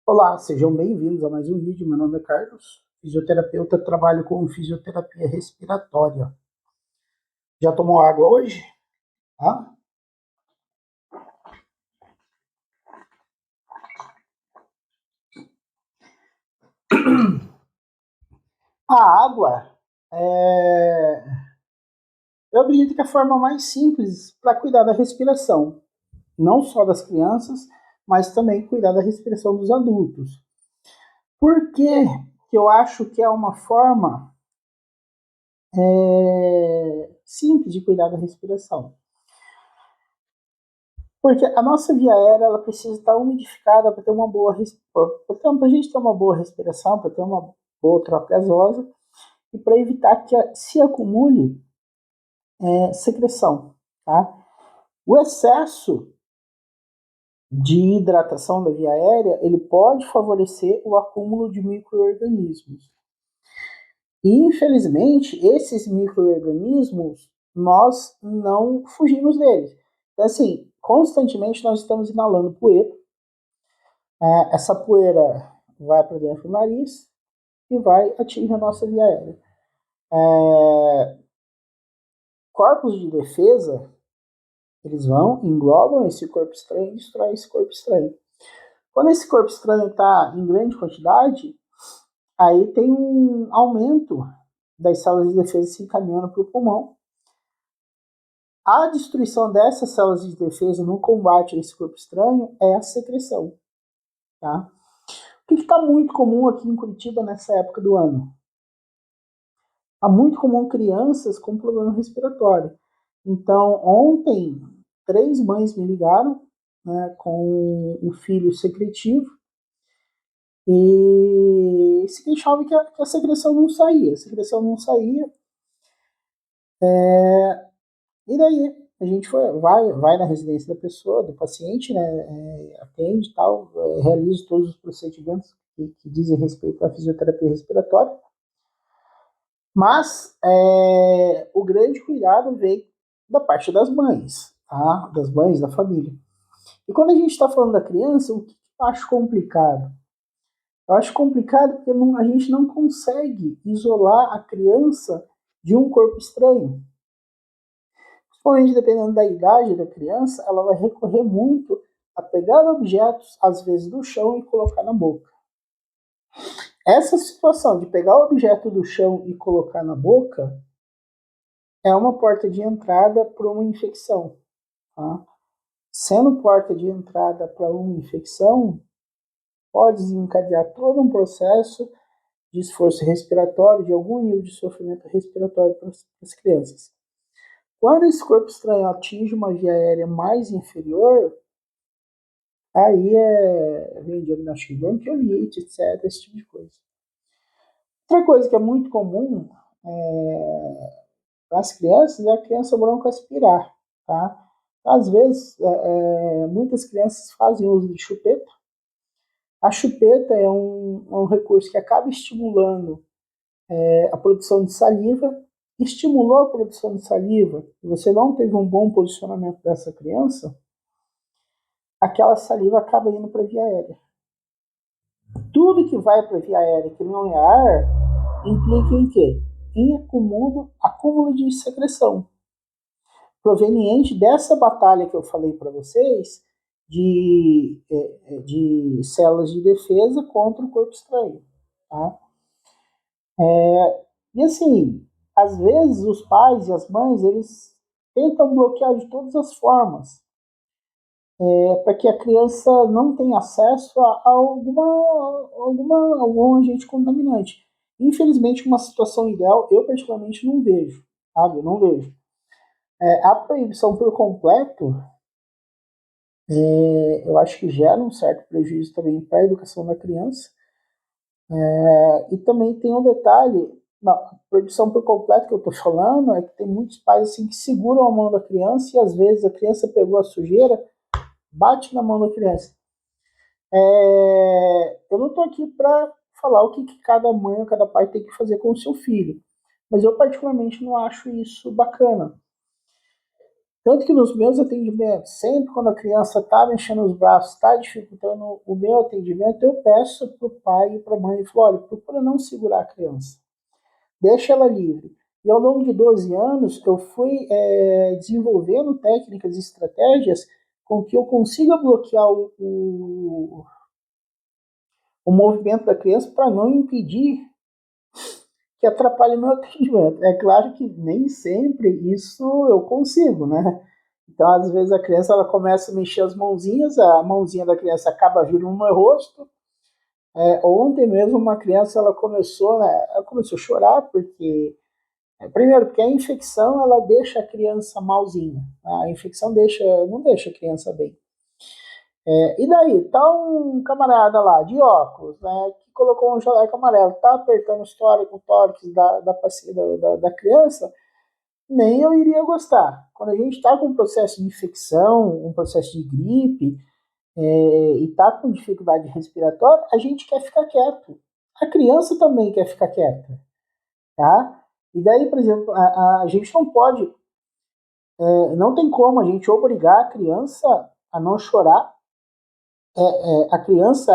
Olá, sejam bem-vindos a mais um vídeo. Meu nome é Carlos, fisioterapeuta, trabalho com fisioterapia respiratória. Já tomou água hoje? Ah? A água é, eu acredito que é a forma mais simples para cuidar da respiração, não só das crianças, mas também cuidar da respiração dos adultos. Por que eu acho que é uma forma simples de cuidar da respiração? Porque a nossa via aérea ela precisa estar umidificada para ter uma boa para a gente ter uma boa respiração, para ter uma boa troca gasosa e para evitar que se acumule secreção. Tá? O excesso de hidratação da via aérea ele pode favorecer o acúmulo de micro-organismos. E, infelizmente, esses micro-organismos, nós não fugimos deles. Então, assim, constantemente nós estamos inalando poeira. Essa poeira vai para dentro do nariz e vai atingir a nossa via aérea. Corpos de defesa, eles vão, englobam esse corpo estranho e destroem esse corpo estranho. Quando esse corpo estranho está em grande quantidade, aí tem um aumento das células de defesa se encaminhando para o pulmão. A destruição dessas células de defesa no combate a esse corpo estranho é a secreção. Tá? O que está muito comum aqui em Curitiba nessa época do ano? Está muito comum crianças com problema respiratório. Então, ontem, 3 mães me ligaram com um filho secretivo e se queixavam que a secreção não saía. A secreção não saía. E daí a gente vai na residência da pessoa, do paciente, atende e tal, realiza todos os procedimentos que dizem respeito à fisioterapia respiratória. Mas o grande cuidado vem da parte das mães, tá? Das mães, da família. E quando a gente está falando da criança, o que eu acho complicado? Eu acho complicado porque a gente não consegue isolar a criança de um corpo estranho. Principalmente dependendo da idade da criança, ela vai recorrer muito a pegar objetos, às vezes do chão, e colocar na boca. Essa situação de pegar o objeto do chão e colocar na boca é uma porta de entrada para uma infecção. Tá? Sendo porta de entrada para uma infecção, pode desencadear todo um processo de esforço respiratório, de algum nível de sofrimento respiratório para as crianças. Quando esse corpo estranho atinge uma via aérea mais inferior, aí vem diagnóstico de bronquiolite, etc., esse tipo de coisa. Outra coisa que é muito comum para as crianças é a criança broncoaspirar, tá? Às vezes, muitas crianças fazem uso de chupeta. A chupeta é um recurso que acaba estimulando a produção de saliva. Estimulou a produção de saliva e você não teve um bom posicionamento dessa criança, aquela saliva acaba indo para a via aérea. Tudo que vai para a via aérea que não é ar, implica em quê? Em acúmulo de secreção, proveniente dessa batalha que eu falei para vocês, de células de defesa contra o corpo estranho. Tá? E assim, às vezes os pais e as mães, eles tentam bloquear de todas as formas, para que a criança não tenha acesso a algum agente contaminante. Infelizmente, uma situação ideal, eu particularmente não vejo, sabe? Eu não vejo. A proibição por completo, eu acho que gera um certo prejuízo também para a educação da criança. E também tem um detalhe, a proibição por completo que eu estou falando é que tem muitos pais assim, que seguram a mão da criança e às vezes a criança pegou a sujeira, bate na mão da criança. Eu não estou aqui para falar o que cada mãe ou cada pai tem que fazer com o seu filho, mas eu particularmente não acho isso bacana. Tanto que nos meus atendimentos, sempre quando a criança está mexendo os braços, está dificultando o meu atendimento, eu peço para o pai e para a mãe, e falo, olha, procura não segurar a criança, deixa ela livre. E ao longo de 12 anos, eu fui desenvolvendo técnicas e estratégias com que eu consiga bloquear o movimento da criança para não impedir que atrapalhe o meu atendimento. É claro que nem sempre isso eu consigo, né? Então, às vezes, a criança ela começa a mexer as mãozinhas, a mãozinha da criança acaba vindo no meu rosto. Ontem mesmo, uma criança ela começou a chorar, porque, primeiro, porque a infecção ela deixa a criança malzinha. A infecção não deixa a criança bem. E daí, tá um camarada lá de óculos, né, que colocou um jaleco amarelo, tá apertando o tórax da criança, nem eu iria gostar. Quando a gente está com um processo de infecção, um processo de gripe, e está com dificuldade respiratória, a gente quer ficar quieto. A criança também quer ficar quieta, tá? E daí, por exemplo, a gente não pode, não tem como a gente obrigar a criança a não chorar. A criança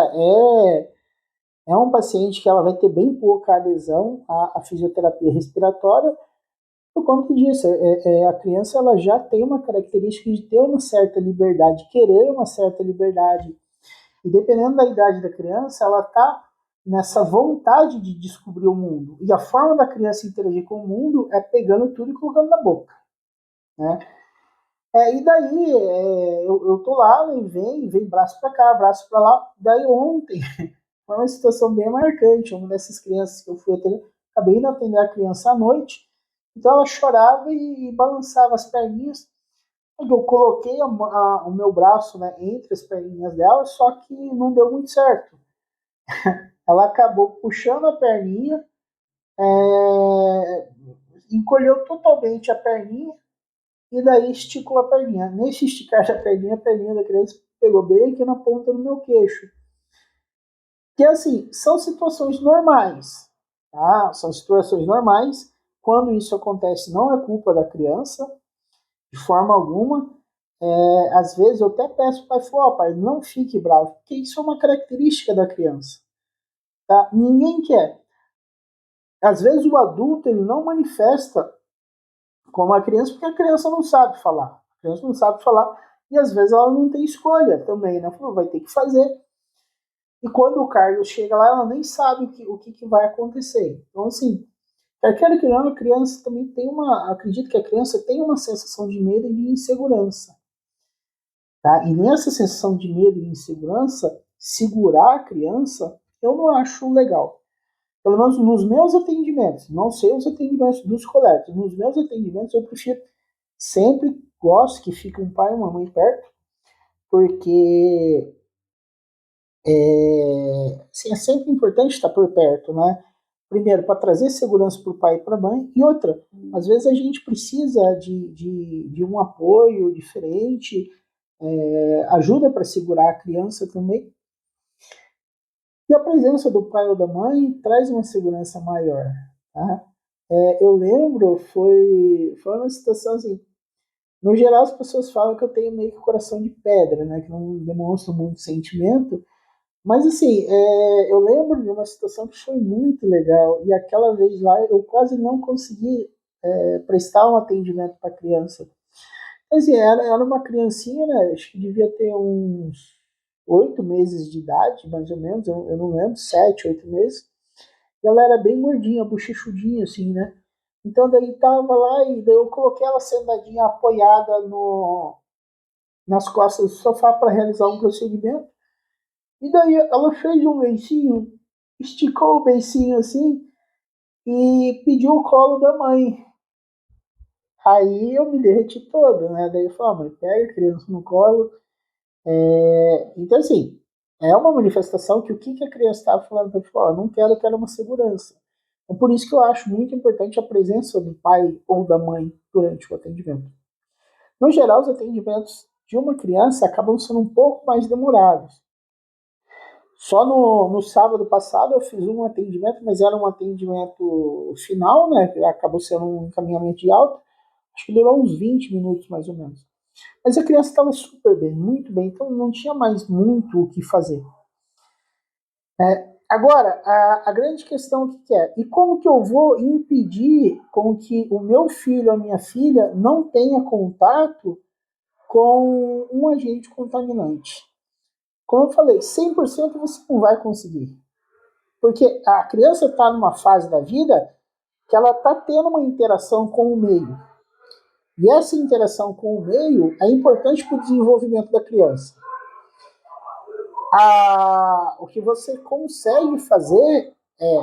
é um paciente que ela vai ter bem pouca adesão à fisioterapia respiratória por conta disso. A criança ela já tem uma característica de ter uma certa liberdade, querer uma certa liberdade. E dependendo da idade da criança, ela está nessa vontade de descobrir o mundo. E a forma da criança interagir com o mundo é pegando tudo e colocando na boca, né? E daí eu tô lá e vem braço para cá, braço para lá. Daí ontem foi uma situação bem marcante. Uma dessas crianças que eu fui atender, acabei de atender a criança à noite, então ela chorava e balançava as perninhas. Eu coloquei o meu braço, né, entre as perninhas dela, só que não deu muito certo. Ela acabou puxando a perninha, encolheu totalmente a perninha e daí esticou a perninha. Nesse esticar da perninha, a perninha da criança pegou bem aqui na ponta do meu queixo. Que assim, são situações normais, tá? São situações normais. Quando isso acontece, não é culpa da criança, de forma alguma. Às vezes eu até peço para o pai, oh, pai, não fique bravo, porque isso é uma característica da criança. Tá? Ninguém quer. Às vezes o adulto ele não manifesta como a criança, porque a criança não sabe falar. A criança não sabe falar e às vezes ela não tem escolha também, né? Vai ter que fazer. E quando o Carlos chega lá, ela nem sabe o que vai acontecer. Então, assim, quer queira que não, a criança também tem acredito que a criança tem uma sensação de medo e de insegurança. Tá? E nessa sensação de medo e insegurança, segurar a criança, eu não acho legal. Pelo menos nos meus atendimentos, não sei os atendimentos dos colegas, nos meus atendimentos eu prefiro, sempre gosto que fique um pai e uma mãe perto, porque assim, é sempre importante estar por perto, né? Primeiro, para trazer segurança para o pai e para a mãe, e outra, às vezes a gente precisa de um apoio diferente, ajuda para segurar a criança também. E a presença do pai ou da mãe traz uma segurança maior. Tá? Eu lembro, foi uma situação assim. No geral, as pessoas falam que eu tenho meio que coração de pedra, né? Que não demonstro muito sentimento. Mas assim, eu lembro de uma situação que foi muito legal. E aquela vez lá eu quase não consegui prestar um atendimento para a criança. Assim, era uma criancinha, né? Acho que devia ter uns 8 meses de idade, mais ou menos, eu não lembro, 7, 8 meses. E ela era bem gordinha, bochechudinha, assim, né? Então daí tava lá e daí eu coloquei ela sentadinha, apoiada nas costas do sofá para realizar um procedimento. E daí ela fez um beicinho, esticou o beicinho assim e pediu o colo da mãe. Aí eu me derreti todo, né? Daí eu falei, mãe, pega a criança no colo. Então, assim, é uma manifestação que o que a criança estava falando para ele, não quero, eu quero uma segurança. Então, por isso que eu acho muito importante a presença do pai ou da mãe durante o atendimento. No geral, os atendimentos de uma criança acabam sendo um pouco mais demorados. Só no sábado passado eu fiz um atendimento, mas era um atendimento final, né? Que acabou sendo um encaminhamento de alta. Acho que durou uns 20 minutos mais ou menos. Mas a criança estava super bem, muito bem, então não tinha mais muito o que fazer. Agora, a grande questão o que é? E como que eu vou impedir com que o meu filho, a minha filha, não tenha contato com um agente contaminante? Como eu falei, 100% você não vai conseguir. Porque a criança está numa fase da vida que ela está tendo uma interação com o meio. E essa interação com o meio é importante para o desenvolvimento da criança. O que você consegue fazer é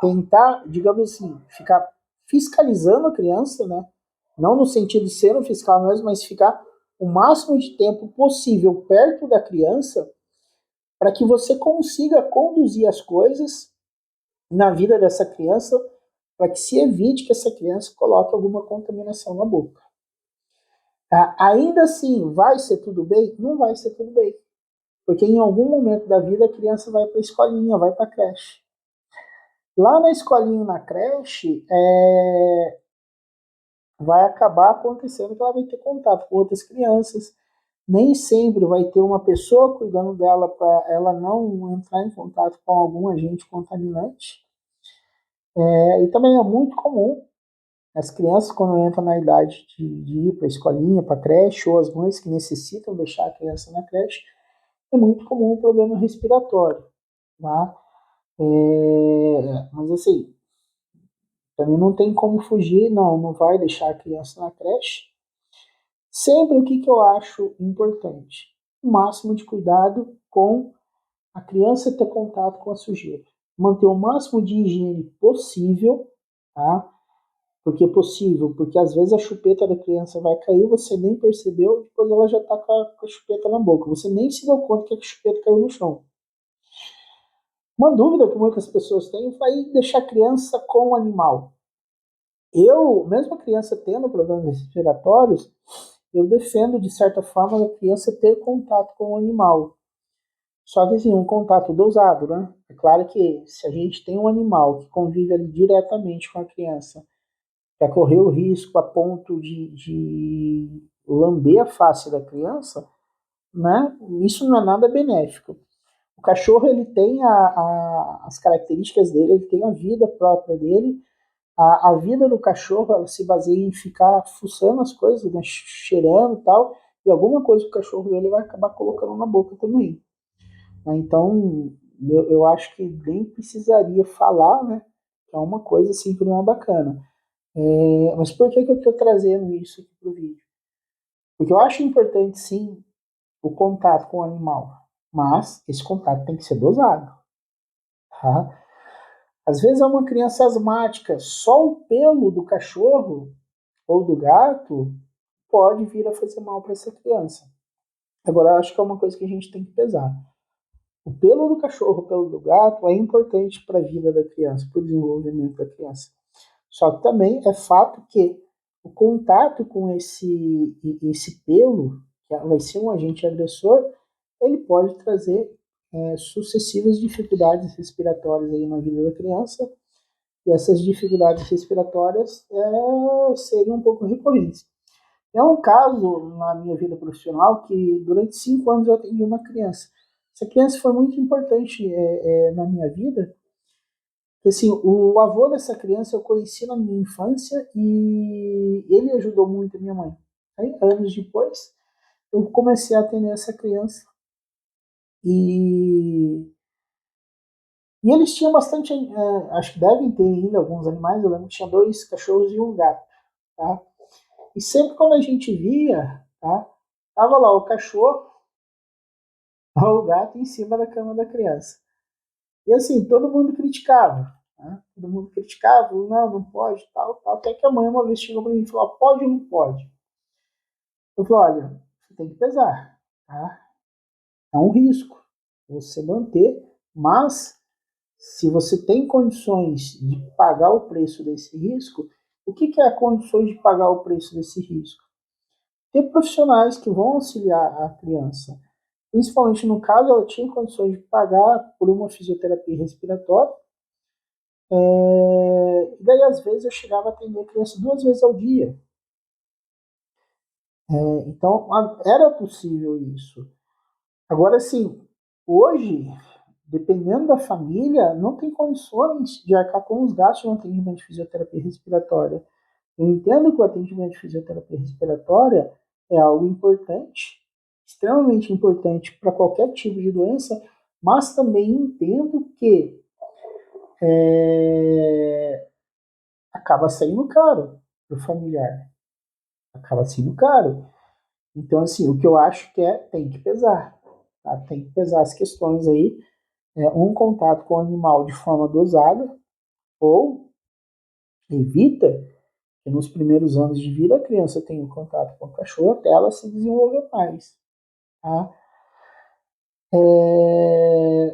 tentar, digamos assim, ficar fiscalizando a criança, né? Não no sentido de ser um fiscal mesmo, mas ficar o máximo de tempo possível perto da criança para que você consiga conduzir as coisas na vida dessa criança para que se evite que essa criança coloque alguma contaminação na boca. Ainda assim, vai ser tudo bem? Não vai ser tudo bem. Porque em algum momento da vida a criança vai para a escolinha, vai para a creche. Lá na escolinha, na creche, vai acabar acontecendo que ela vai ter contato com outras crianças. Nem sempre vai ter uma pessoa cuidando dela para ela não entrar em contato com algum agente contaminante. E também é muito comum as crianças, quando entram na idade de ir para a escolinha, para a creche, ou as mães que necessitam deixar a criança na creche, é muito comum o problema respiratório. Tá? Mas assim, também não tem como fugir, não vai deixar a criança na creche. Sempre o que eu acho importante? O máximo de cuidado com a criança ter contato com a sujeira. Manter o máximo de higiene possível, tá? Porque é possível, porque às vezes a chupeta da criança vai cair, você nem percebeu, depois ela já está com a chupeta na boca. Você nem se deu conta que a chupeta caiu no chão. Uma dúvida que muitas pessoas têm vai deixar a criança com o animal. Mesmo a criança tendo problemas respiratórios, eu defendo, de certa forma, a criança ter contato com o animal. Só que, assim, um contato dosado, né? É claro que se a gente tem um animal que convive ali diretamente com a criança, para correr o risco a ponto de lamber a face da criança, né? Isso não é nada benéfico. O cachorro, ele tem as características dele, ele tem a vida própria dele. A vida do cachorro, ela se baseia em ficar fuçando as coisas, né? Cheirando e tal, e alguma coisa que o cachorro dele vai acabar colocando na boca também. Então, eu acho que nem precisaria falar, né? É uma coisa assim que não é bacana. Mas por que eu estou trazendo isso aqui para o vídeo? Porque eu acho importante, sim, o contato com o animal, mas esse contato tem que ser dosado. Tá? Às vezes é uma criança asmática, só o pelo do cachorro ou do gato pode vir a fazer mal para essa criança. Agora, eu acho que é uma coisa que a gente tem que pesar. O pelo do cachorro, o pelo do gato é importante para a vida da criança, para o desenvolvimento da criança. Só que também é fato que o contato com esse pelo, que vai ser um agente agressor, ele pode trazer sucessivas dificuldades respiratórias aí na vida da criança, e essas dificuldades respiratórias seriam um pouco recorrentes. É um caso na minha vida profissional que durante 5 anos eu atendi uma criança. Essa criança foi muito importante na minha vida, porque assim, o avô dessa criança eu conheci na minha infância e ele ajudou muito a minha mãe. Aí, anos depois, eu comecei a atender essa criança e, e eles tinham bastante, acho que devem ter ainda alguns animais, eu lembro que tinha 2 cachorros e um gato, tá? E sempre quando a gente via, tá, tava lá o cachorro ou o gato em cima da cama da criança. E assim, todo mundo criticava. Né? Todo mundo criticava, não pode, tal. Até que a mãe uma vez chegou para mim e falou, pode ou não pode? Eu falei, olha, você tem que pesar. Tá? É um risco você manter, mas se você tem condições de pagar o preço desse risco, o que é condições de pagar o preço desse risco? Ter profissionais que vão auxiliar a criança. Principalmente no caso, ela tinha condições de pagar por uma fisioterapia respiratória. E daí, às vezes, eu chegava a atender a criança 2 vezes ao dia. Então, era possível isso. Agora, sim, hoje, dependendo da família, não tem condições de arcar com os gastos de um atendimento de fisioterapia respiratória. Eu entendo que o atendimento de fisioterapia respiratória é algo importante, extremamente importante para qualquer tipo de doença, mas também entendo que acaba saindo caro para o familiar, acaba saindo caro. Então, assim, o que eu acho que tem que pesar, tá? Tem que pesar as questões aí, um contato com o animal de forma dosada, ou evita que nos primeiros anos de vida a criança tenha um contato com o cachorro até ela se desenvolver mais, tá?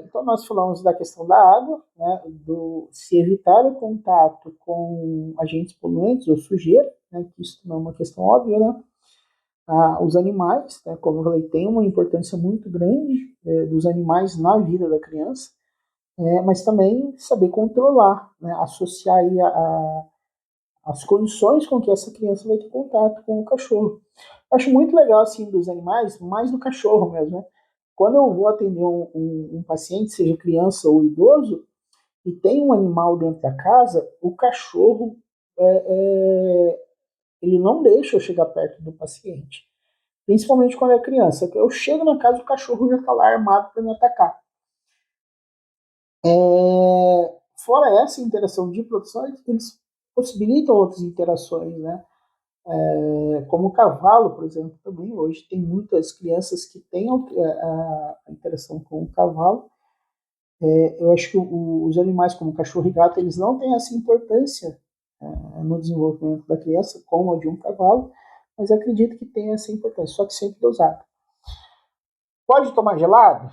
Então, nós falamos da questão da água, né, se evitar o contato com agentes poluentes ou sujeira, né, que isso não é uma questão óbvia, né? Os animais, né, como eu falei, tem uma importância muito grande dos animais na vida da criança, mas também saber controlar, né, associar aí as condições com que essa criança vai ter contato com o cachorro. Acho muito legal, assim, dos animais, mais do cachorro mesmo, né? Quando eu vou atender um paciente, seja criança ou idoso, e tem um animal dentro da casa, o cachorro, ele não deixa eu chegar perto do paciente. Principalmente quando é criança. Eu chego na casa, o cachorro já está lá armado para me atacar. Fora essa interação de produção, eles possibilitam outras interações, né? Como o cavalo, por exemplo, também. Hoje tem muitas crianças que têm a interação com o cavalo. Eu acho que os animais, como cachorro e gato, eles não têm essa importância no desenvolvimento da criança, como a de um cavalo, mas acredito que tem essa importância, só que sempre dosado. Pode tomar gelado?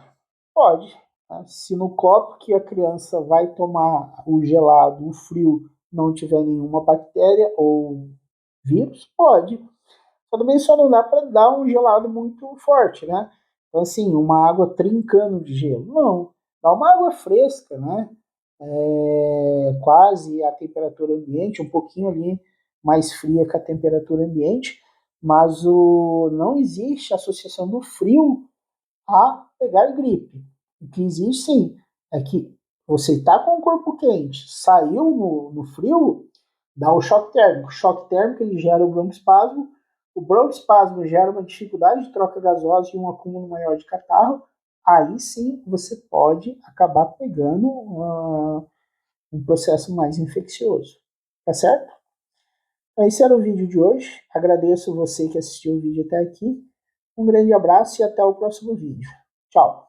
Pode. Tá? Se no copo que a criança vai tomar o gelado, o frio, não tiver nenhuma bactéria ou vírus, pode. Também só não dá para dar um gelado muito forte, né? Então, assim, uma água trincando de gelo. Não. Dá uma água fresca, né? Quase a temperatura ambiente, um pouquinho ali mais fria que a temperatura ambiente, mas não existe associação do frio a pegar gripe. O que existe sim é que você está com o corpo quente, saiu no frio, dá o choque térmico. O choque térmico ele gera o broncoespasmo gera uma dificuldade de troca gasosa e um acúmulo maior de catarro. Aí sim você pode acabar pegando um processo mais infeccioso. Tá certo? Esse era o vídeo de hoje. Agradeço você que assistiu o vídeo até aqui. Um grande abraço e até o próximo vídeo. Tchau!